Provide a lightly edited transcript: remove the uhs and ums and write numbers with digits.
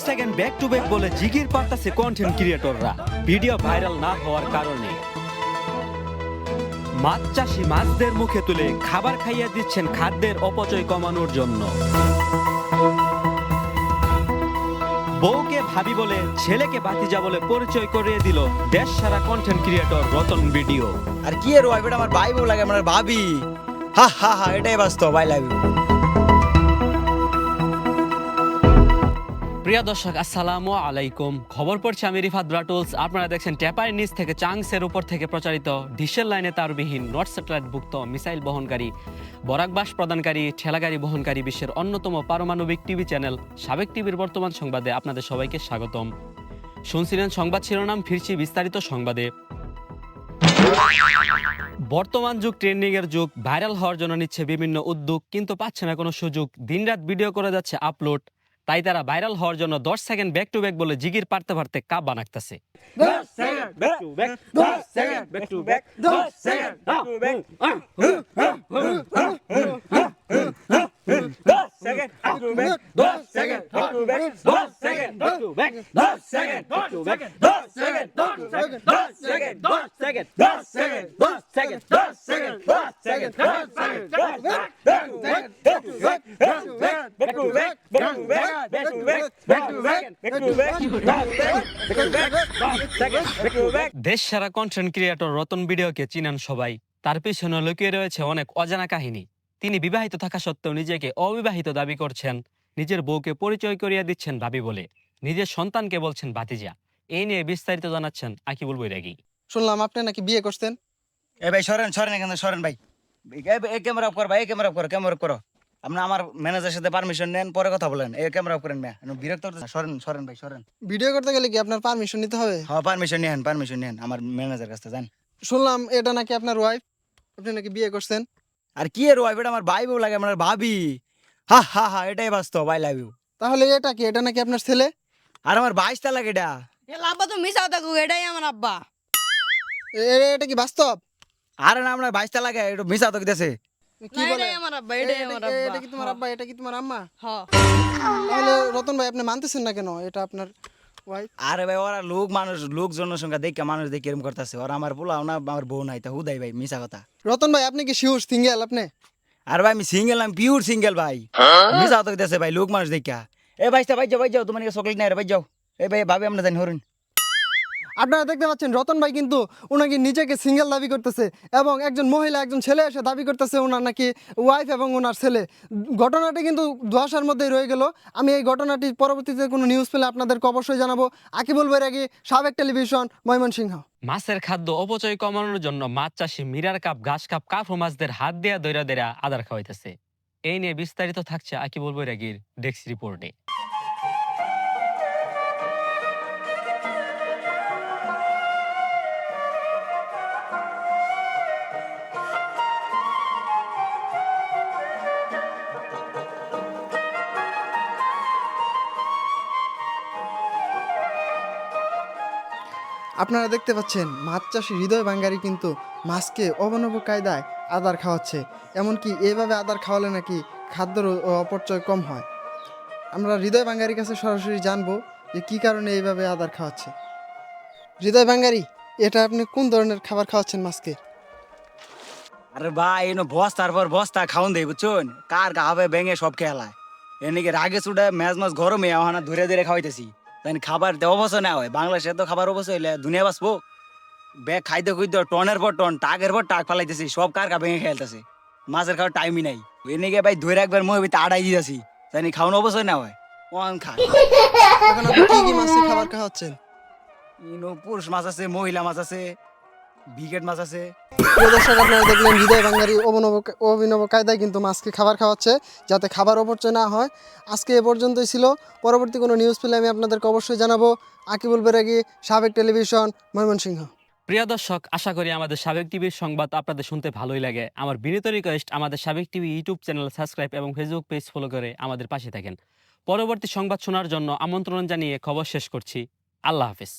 Second back to back বলে জিগির পারতাছে content ক্রিয়েটররা video viral না হওয়ার কারণে। মাছ চাষি মাছদের মুখে তুলে খাবার খাইয়ে দিচ্ছেন খাদ্যের অপচয় কমানোর জন্য। বউকে ভাবি বলে ছেলেকে ভাতিজা বলে পরিচয় করিয়ে দিল দেশ সারা কন্টেন্ট ক্রিয়েটর রতন ভিডিও। আর কি এর ওয়াইফ এটা আমার ভাই বউ লাগে আমার ভাবি। হা হা হা এটাই বাস্তব। I love you. প্রিয় দর্শক আসসালামু আলাইকুম। খবর পড়ছি আমি রিফাত ব্রাটুলস। আপনারা দেখছেন টেপার নিচ থেকে চাংসের উপর থেকে প্রচারিত ডিশের লাইনে তারবিহীন নর্থ স্যাটেলাইট ভুক্ত মিসাইল বহনকারী বরাকবাস প্রদানকারী ঠেলাগাড়ি বহনকারী বিশ্বের অন্যতম পারমাণবিক টিভি চ্যানেল সাবেক টিভির বর্তমান সংবাদে আপনাদের সবাইকে স্বাগতম। শুনছিলেন সংবাদ শিরোনাম, ফিরছি বিস্তারিত সংবাদে। বর্তমান যুগ ট্রেন্ডিং এর যুগ, ভাইরাল হওয়ার জন্য নিচ্ছে বিভিন্ন উদ্যোগ, কিন্তু পাচ্ছে না কোনো সুযোগ। দিনরাত ভিডিও করে যাচ্ছে আপলোড, তাই তারা ভাইরাল হওয়ার জন্য 10 সেকেন্ড ব্যাক টু ব্যাক বলে জিগির পারতে পারতে কাপ বানাইতেছে। দেশ সারা কন্টেন্ট ক্রিয়েটর রতন ভিডিওকে চিনেন সবাই। তার পিছনে লুকিয়ে রয়েছে অনেক অজানা কাহিনী। তিনি বিবাহিত থাকা সত্ত্বেও নিজেকে অবিবাহিত দাবি করছেন, নিজের বউকে পরিচয় করিয়ে দিচ্ছেন ভাবি বলে, নিজের সন্তানকে বলছেন ভাতিজা। এই নিয়ে বিস্তারিত জানাচ্ছেন আকিবুল বৈরাগী। শুনলাম আপনি নাকি বিয়ে করছেন। এ ভাই সরেন সরেন এখানে সরেন ভাই। এই ক্যামেরা অফ কর ভাই, এই ক্যামেরা অফ করো, ক্যামেরা অফ করো। আপনি আমার ম্যানেজারের সাথে পারমিশন নেন, পরে কথা বলেন। এই ক্যামেরা অফ করেন মিয়া, বিরক্ত করতেছেন। সরেন সরেন ভাই সরেন। ভিডিও করতে গেলে কি আপনার পারমিশন নিতে হবে? হ্যাঁ পারমিশন নেন, পারমিশন নেন আমার ম্যানেজারের কাছে যান। শুনলাম এটা নাকি আপনার ওয়াইফ, আপনি নাকি বিয়ে করছেন। আর কি এর ওয়াইফ এটা আমার ভাই বউ লাগে আমার ভাবি। হা হা হা এটাই বাস্তব। I love you. তাহলে এটা কি, এটা নাকি আপনার ছেলে? আর আমার 22টা লাগে এটা। আব্বা তো মিশাও থাকো, এটাই আমার আব্বা। এটা কি বাস্তব? আরে না আপনার 22টা লাগে, একটু মিশা তো দিতেছে। কি বলে? এটাই আমার আব্বা, এটাই আমার আব্বা। এটা কি তোমার আব্বা, এটা কি তোমার আম্মা? হ্যাঁ। তাহলে রতন ভাই আপনি মানতেছেন না কেন এটা আপনার ওয়াইফ? আরে ভাই ওরা লোক জনসংখ্যা দেখে মানুষ দেখে এরকম করতেছে। ওরা আমার পোলাও না, আমার বউ নাই, তা হুদাই ভাই মিশা কথা। রতন ভাই আপনি কি শিওর সিঙ্গেল আপনি? আর ভাই আমি সিঙ্গেল, আমি পিওর সিঙ্গেল ভাই। মিশা তো দিতেছে ভাই লোক মানুষ দেখা। এ ভাইস্তা ভাই যাও তোমার চকলেট নাই রে ভাই যাও। এই ভাই ভাবি আমরা জানি হরুন। আপনারা দেখতে পাচ্ছেন রতন ভাই কিন্তু ওনাকে নিজেকে সিঙ্গেল দাবি করতেছে, এবং একজন মহিলা একজন ছেলে এসে দাবি করতেছে ওনার নাকি ওয়াইফ এবং ওনার ছেলে। ঘটনাটি কিন্তু ধোঁয়াশার মধ্যেই রয়ে গেল। আমি এই ঘটনাটি পরবর্তীতে কোনো নিউজ পেলে আপনাদেরকে অবশ্যই জানাবো। আকিবুল বৈরাগী, সাবেক টেলিভিশন, ময়মনসিংহ। মাছের খাদ্য অপচয় কমানোর জন্য মাছ চাষি মিরার কাপ ঘাস কাপ কাফু মাছদের হাত দেয়া দৈরা দেয়া আদার খাওয়াইতেছে। এই নিয়ে বিস্তারিত থাকছে আকিবুল বৈরাগীর ডেস্ক রিপোর্টে। আপনারা দেখতে পাচ্ছেন মাছ চাষি হৃদয় বাঙ্গারি কিন্তু মাছকে অবনব কায়দায় আদার খাওয়াচ্ছে। এমনকি এইভাবে আদার খাওয়ালে নাকি খাদ্যর অপচয় কম হয়। আমরা হৃদয় বাঙ্গারির কাছে সরাসরি জানবো যে কী কারণে এইভাবে আদার খাওয়াচ্ছে। হৃদয় বাঙ্গারি, এটা আপনি কোন ধরনের খাবার খাওয়াচ্ছেন মাছকে? আরে ভাই এনো বস্তার পর বস্তা খাওন দেই বুঝছেন। কার গাবে ভেঙে সব খেলায় এদিকে রাগে চুড়ে মাছ গরমে আহানা ধরে ধরে খাওয়াইতেছি। তাই খাবার অবশ্যই না হয়, বাংলাদেশে তো খাবার অবশ্যই হইলে দুনিয়া বাঁচবো। ব্যাগ খাইতে খুঁজতে টনের পর টন টাকের পর টাক ফালাইতেছি, সব কার গা ভেঙে খেলতেছে। মাছের খাওয়ার টাইমই নাই। এদিকে ভাই ধরে একবার মহিতে আড়াই দিতেছি, তাই খাওয়ান অবশ্যই না হয়। কোন খায় এখন আপনি কি কি মাছের খাবার খাওয়াচ্ছেন? ইনো পুরুষ মাছ আছে, মহিলা মাছ আছে, বিকেট মাছ আছে। প্রিয় দর্শক, আপনারা দেখলেন হৃদয় বাঙ্গারি অভিনব কায়দায় কিন্তু মাছকে খাবার খাওয়াচ্ছে যাতে খাবার অপচয় না হয়। আজকে এ পর্যন্তই ছিল। পরবর্তী কোনো নিউজ পেলে আমি আপনাদেরকে অবশ্যই জানাবো। আকিবুল বৈরাগী, সাবেক টেলিভিশন, ময়মনসিংহ। প্রিয় দর্শক, আশা করি আমাদের সাবেক টিভির সংবাদ আপনাদের শুনতে ভালোই লাগে। আমার বিনীত রিকোয়েস্ট, আমাদের সাবেক টিভি ইউটিউব চ্যানেল সাবস্ক্রাইব এবং ফেসবুক পেজ ফলো করে আমাদের পাশে থাকেন। পরবর্তী সংবাদ শোনার জন্য আমন্ত্রণ জানিয়ে খবর শেষ করছি। আল্লাহ হাফেজ।